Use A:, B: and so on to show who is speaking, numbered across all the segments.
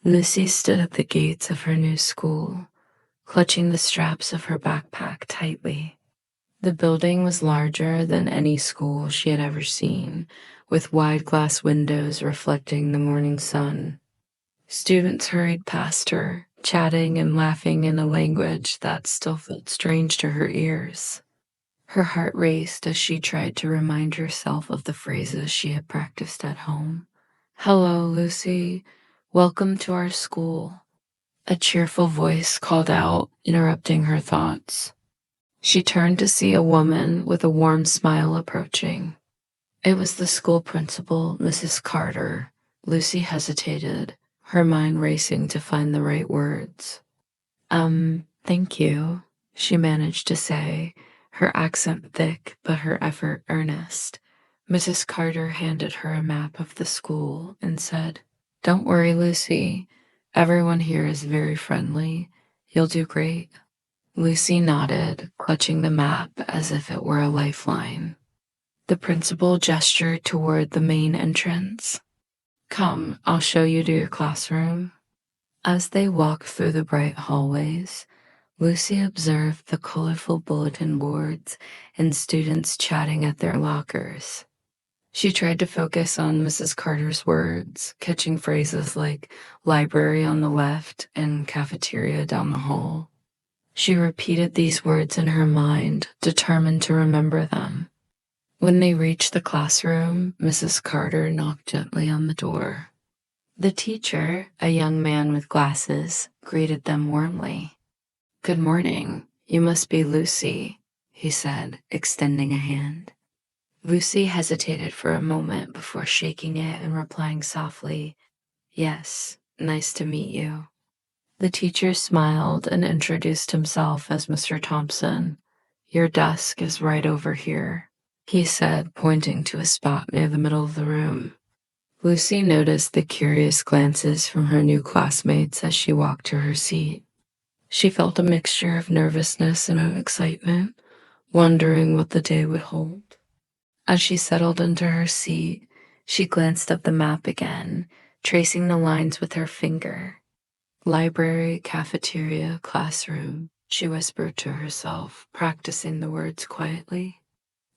A: Lucy stood at the gates of her new school, clutching the straps of her backpack tightly. The building was larger than any school she had ever seen, with wide glass windows reflecting the morning sun. Students hurried past her, chatting and laughing in a language that still felt strange to her ears. Her heart raced as she tried to remind herself of the phrases she had practiced at home. "Hello, Lucy. Welcome to our school," a cheerful voice called out, interrupting her thoughts. She turned to see a woman with a warm smile approaching. It was the school principal, Mrs. Carter. Lucy hesitated, her mind racing to find the right words. Thank you," she managed to say, her accent thick but her effort earnest. Mrs. Carter handed her a map of the school and said, "Don't worry, Lucy. Everyone here is very friendly. You'll do great." Lucy nodded, clutching the map as if it were a lifeline. The principal gestured toward the main entrance. "Come, I'll show you to your classroom." As they walked through the bright hallways, Lucy observed the colorful bulletin boards and students chatting at their lockers. She tried to focus on Mrs. Carter's words, catching phrases like library on the left and cafeteria down the hall. She repeated these words in her mind, determined to remember them. When they reached the classroom, Mrs. Carter knocked gently on the door. The teacher, a young man with glasses, greeted them warmly. "Good morning. You must be Lucy," he said, extending a hand. Lucy hesitated for a moment before shaking it and replying softly, "Yes, nice to meet you." The teacher smiled and introduced himself as Mr. Thompson. "Your desk is right over here," he said, pointing to a spot near the middle of the room. Lucy noticed the curious glances from her new classmates as she walked to her seat. She felt a mixture of nervousness and of excitement, wondering what the day would hold. As she settled into her seat, she glanced at the map again, tracing the lines with her finger. "Library, cafeteria, classroom," she whispered to herself, practicing the words quietly.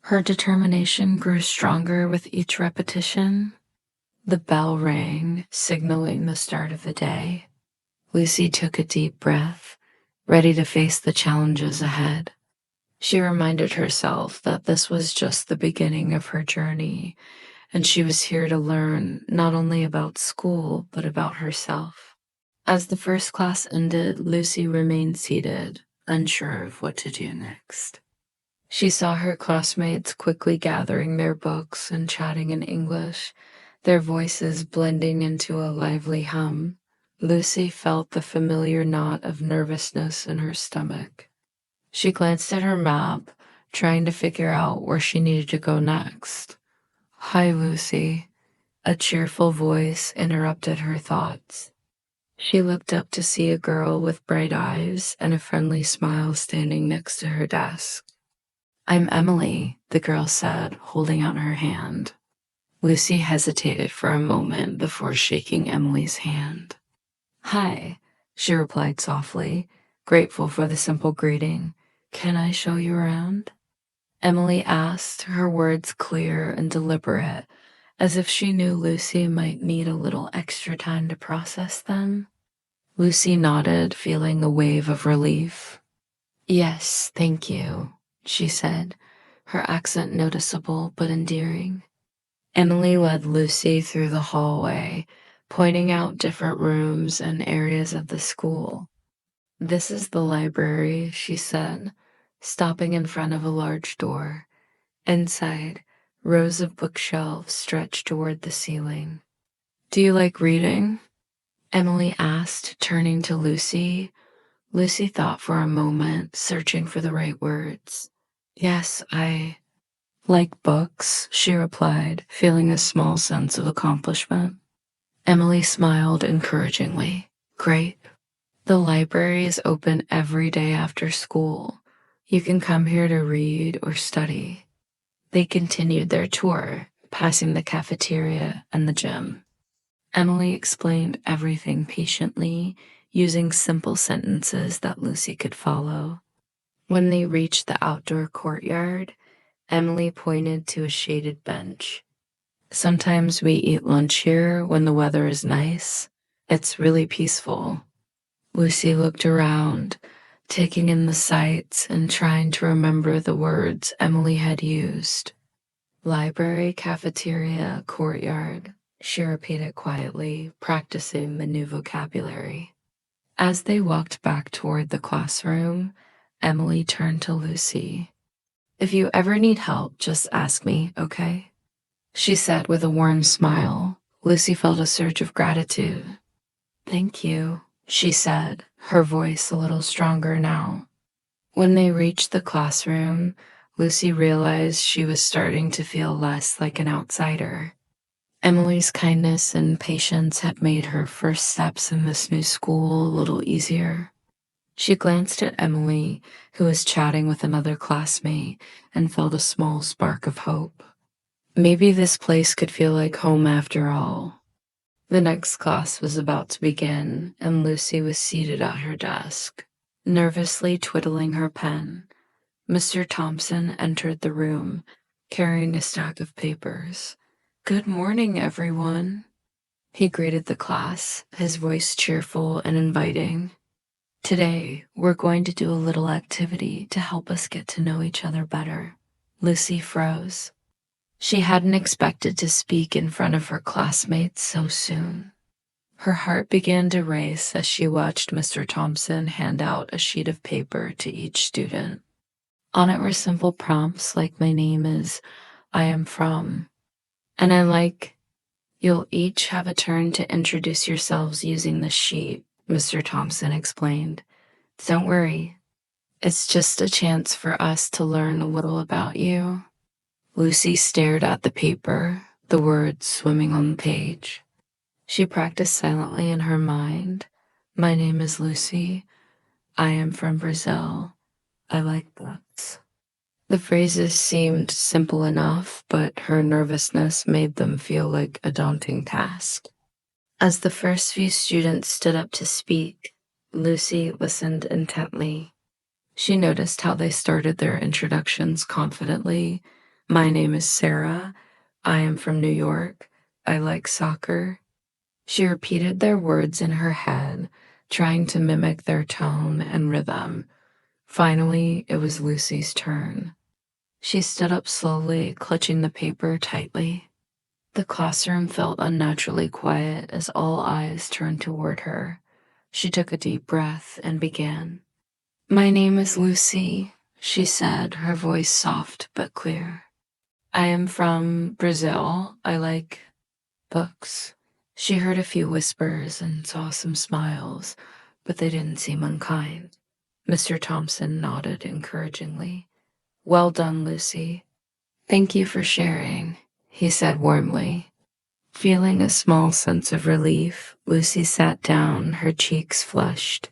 A: Her determination grew stronger with each repetition. The bell rang, signaling the start of the day. Lucy took a deep breath, ready to face the challenges ahead. She reminded herself that this was just the beginning of her journey, and she was here to learn not only about school, but about herself. As the first class ended, Lucy remained seated, unsure of what to do next. She saw her classmates quickly gathering their books and chatting in English, their voices blending into a lively hum. Lucy felt the familiar knot of nervousness in her stomach. She glanced at her map, trying to figure out where she needed to go next. "Hi, Lucy," a cheerful voice interrupted her thoughts. She looked up to see a girl with bright eyes and a friendly smile standing next to her desk. "I'm Emily," the girl said, holding out her hand. Lucy hesitated for a moment before shaking Emily's hand. "Hi," she replied softly, grateful for the simple greeting. "Can I show you around?" Emily asked, her words clear and deliberate, as if she knew Lucy might need a little extra time to process them. Lucy nodded, feeling a wave of relief. "Yes, thank you," she said, her accent noticeable but endearing. Emily led Lucy through the hallway, pointing out different rooms and areas of the school. "This is the library," she said, stopping in front of a large door. Inside, rows of bookshelves stretched toward the ceiling. "Do you like reading?" Emily asked, turning to Lucy. Lucy thought for a moment, searching for the right words. "Yes, I like books," she replied, feeling a small sense of accomplishment. Emily smiled encouragingly. "Great. The library is open every day after school. You can come here to read or study." They continued their tour, passing the cafeteria and the gym. Emily explained everything patiently, using simple sentences that Lucy could follow. When they reached the outdoor courtyard, Emily pointed to a shaded bench. Sometimes we eat lunch here when the weather is nice. It's really peaceful. Lucy looked around, taking in the sights and trying to remember the words Emily had used. Library, cafeteria, courtyard. She repeated quietly, practicing the new vocabulary. As they walked back toward the classroom, Emily turned to Lucy. "If you ever need help, just ask me, okay?" She said with a warm smile. Lucy felt a surge of gratitude. "Thank you," she said, her voice a little stronger now. When they reached the classroom, Lucy realized she was starting to feel less like an outsider. Emily's kindness and patience had made her first steps in this new school a little easier. She glanced at Emily, who was chatting with another classmate, and felt a small spark of hope. Maybe this place could feel like home after all. The next class was about to begin, and Lucy was seated at her desk, nervously twiddling her pen. Mr. Thompson entered the room, carrying a stack of papers. "Good morning, everyone." He greeted the class, his voice cheerful and inviting. "Today, we're going to do a little activity to help us get to know each other better." Lucy froze. She hadn't expected to speak in front of her classmates so soon. Her heart began to race as she watched Mr. Thompson hand out a sheet of paper to each student. On it were simple prompts like "My name is," "I am from," and "I like." "You'll each have a turn to introduce yourselves using the sheet," Mr. Thompson explained. "Don't worry. It's just a chance for us to learn a little about you." Lucy stared at the paper, the words swimming on the page. She practiced silently in her mind. "My name is Lucy. I am from Brazil. I like books." The phrases seemed simple enough, but her nervousness made them feel like a daunting task. As the first few students stood up to speak, Lucy listened intently. She noticed how they started their introductions confidently. "My name is Sarah. I am from New York. I like soccer." She repeated their words in her head, trying to mimic their tone and rhythm. Finally, it was Lucy's turn. She stood up slowly, clutching the paper tightly. The classroom felt unnaturally quiet as all eyes turned toward her. She took a deep breath and began. "My name is Lucy," she said, her voice soft but clear. "I am from Brazil. I like books." She heard a few whispers and saw some smiles, but they didn't seem unkind. Mr. Thompson nodded encouragingly. "Well done, Lucy. Thank you for sharing," he said warmly. Feeling a small sense of relief, Lucy sat down, her cheeks flushed.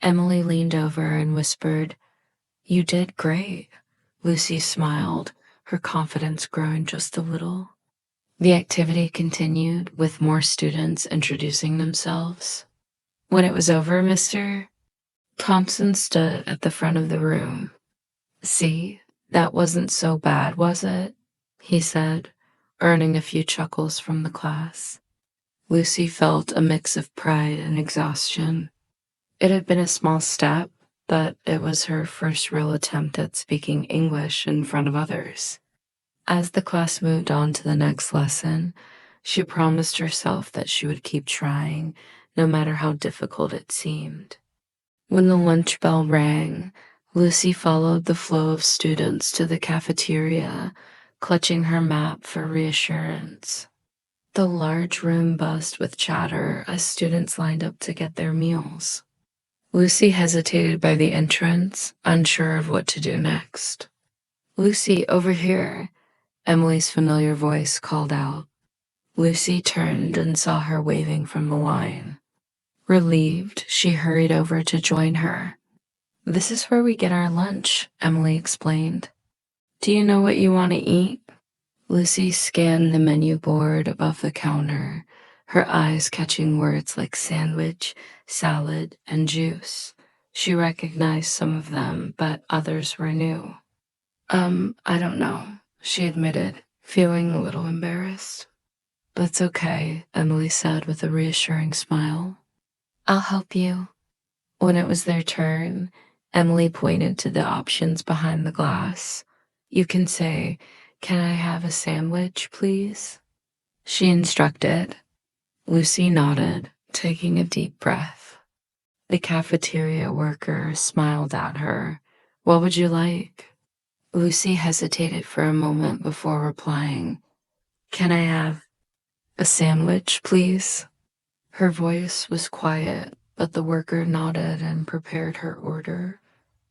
A: Emily leaned over and whispered, "You did great." Lucy smiled, her confidence growing just a little. The activity continued, with more students introducing themselves. When it was over, Mr. Thompson stood at the front of the room. "See, that wasn't so bad, was it?" he said, earning a few chuckles from the class. Lucy felt a mix of pride and exhaustion. It had been a small step, but it was her first real attempt at speaking English in front of others. As the class moved on to the next lesson, she promised herself that she would keep trying, no matter how difficult it seemed. When the lunch bell rang, Lucy followed the flow of students to the cafeteria, clutching her map for reassurance. The large room buzzed with chatter as students lined up to get their meals. Lucy hesitated by the entrance, unsure of what to do next. "Lucy, over here," Emily's familiar voice called out. Lucy turned and saw her waving from the line. Relieved, she hurried over to join her. "This is where we get our lunch," Emily explained. "Do you know what you want to eat?" Lucy scanned the menu board above the counter, her eyes catching words like sandwich, salad, and juice. She recognized some of them, but others were new. I don't know, she admitted, feeling a little embarrassed. That's okay, Emily said with a reassuring smile. I'll help you. When it was their turn, Emily pointed to the options behind the glass. You can say, "Can I have a sandwich, please?" She instructed. Lucy nodded, taking a deep breath. The cafeteria worker smiled at her. What would you like? Lucy hesitated for a moment before replying. Can I have a sandwich, please? Her voice was quiet, but the worker nodded and prepared her order.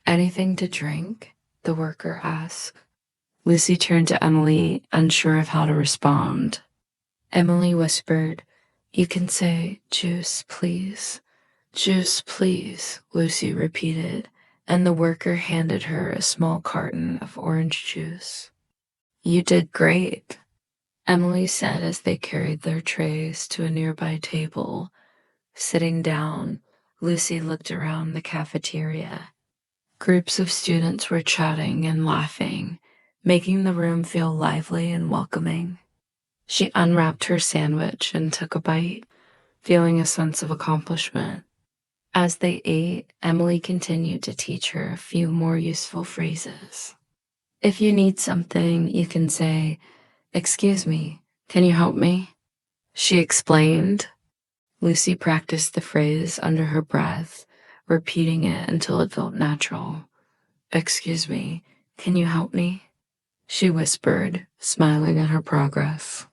A: Anything to drink? The worker asked. Lucy turned to Emily, unsure of how to respond. Emily whispered, You can say, juice, please. Juice, please, Lucy repeated, and the worker handed her a small carton of orange juice. You did great, Emily said as they carried their trays to a nearby table. Sitting down, Lucy looked around the cafeteria. Groups of students were chatting and laughing, making the room feel lively and welcoming. She unwrapped her sandwich and took a bite, feeling a sense of accomplishment. As they ate, Emily continued to teach her a few more useful phrases. If you need something, you can say, Excuse me, can you help me? She explained. Lucy practiced the phrase under her breath, repeating it until it felt natural. Excuse me, can you help me? She whispered, smiling at her progress.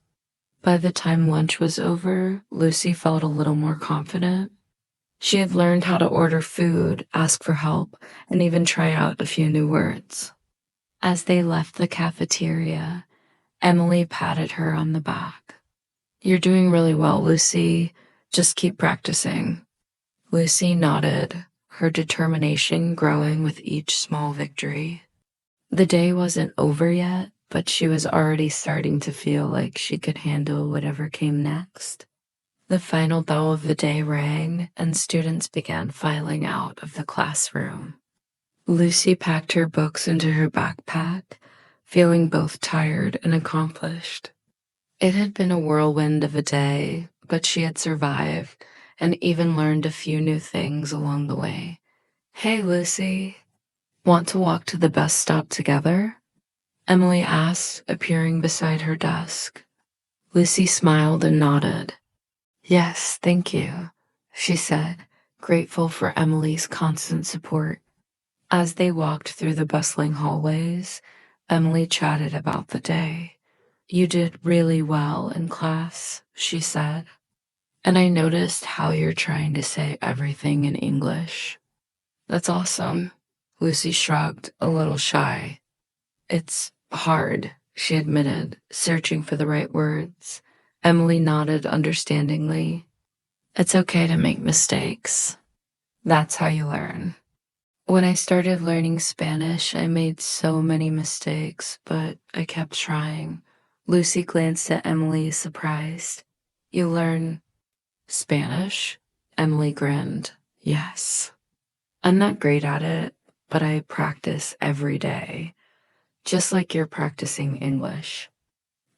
A: By the time lunch was over, Lucy felt a little more confident. She had learned how to order food, ask for help, and even try out a few new words. As they left the cafeteria, Emily patted her on the back. You're doing really well, Lucy. Just keep practicing. Lucy nodded, her determination growing with each small victory. The day wasn't over yet, but she was already starting to feel like she could handle whatever came next. The final bell of the day rang, and students began filing out of the classroom. Lucy packed her books into her backpack, feeling both tired and accomplished. It had been a whirlwind of a day, but she had survived and even learned a few new things along the way. Hey, Lucy, want to walk to the bus stop together? Emily asked, appearing beside her desk. Lucy smiled and nodded. Yes, thank you, she said, grateful for Emily's constant support. As they walked through the bustling hallways, Emily chatted about the day. You did really well in class, she said. And I noticed how you're trying to say everything in English. That's awesome. Lucy shrugged, a little shy. It's hard, she admitted, searching for the right words. Emily nodded understandingly. It's okay to make mistakes. That's how you learn. When I started learning Spanish, I made so many mistakes, but I kept trying. Lucy glanced at Emily, surprised. You learn Spanish? Emily grinned. Yes. I'm not great at it, but I practice every day, just like you're practicing English.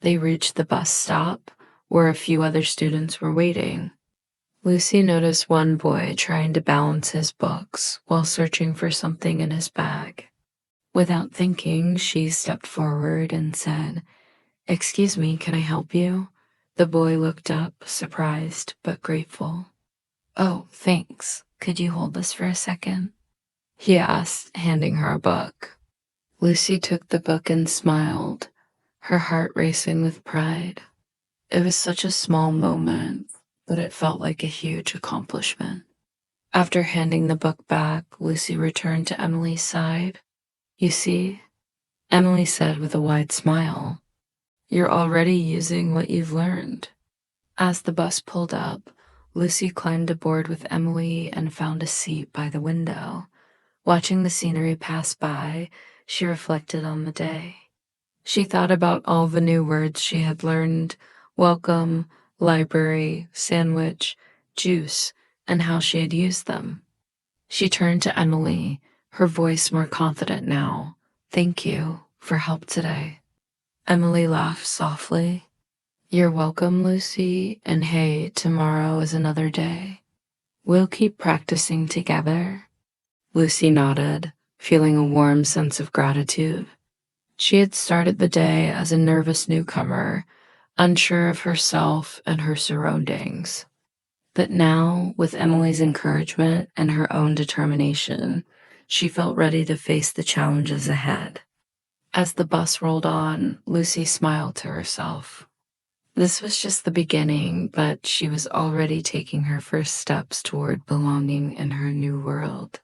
A: They reached the bus stop, where a few other students were waiting. Lucy noticed one boy trying to balance his books while searching for something in his bag. Without thinking, she stepped forward and said, Excuse me, can I help you? The boy looked up, surprised but grateful. Oh, thanks. Could you hold this for a second? He asked, handing her a book. Lucy took the book and smiled, her heart racing with pride. It was such a small moment, but it felt like a huge accomplishment. After handing the book back, Lucy returned to Emily's side. You see, Emily said with a wide smile, you're already using what you've learned. As the bus pulled up, Lucy climbed aboard with Emily and found a seat by the window. Watching the scenery pass by, she reflected on the day. She thought about all the new words she had learned: welcome, library, sandwich, juice, and how she had used them. She turned to Emily, her voice more confident now. "Thank you for help today." Emily laughed softly. "You're welcome, Lucy, and hey, tomorrow is another day. We'll keep practicing together." Lucy nodded, feeling a warm sense of gratitude. She had started the day as a nervous newcomer, unsure of herself and her surroundings. But now, with Emily's encouragement and her own determination, she felt ready to face the challenges ahead. As the bus rolled on, Lucy smiled to herself. This was just the beginning, but she was already taking her first steps toward belonging in her new world.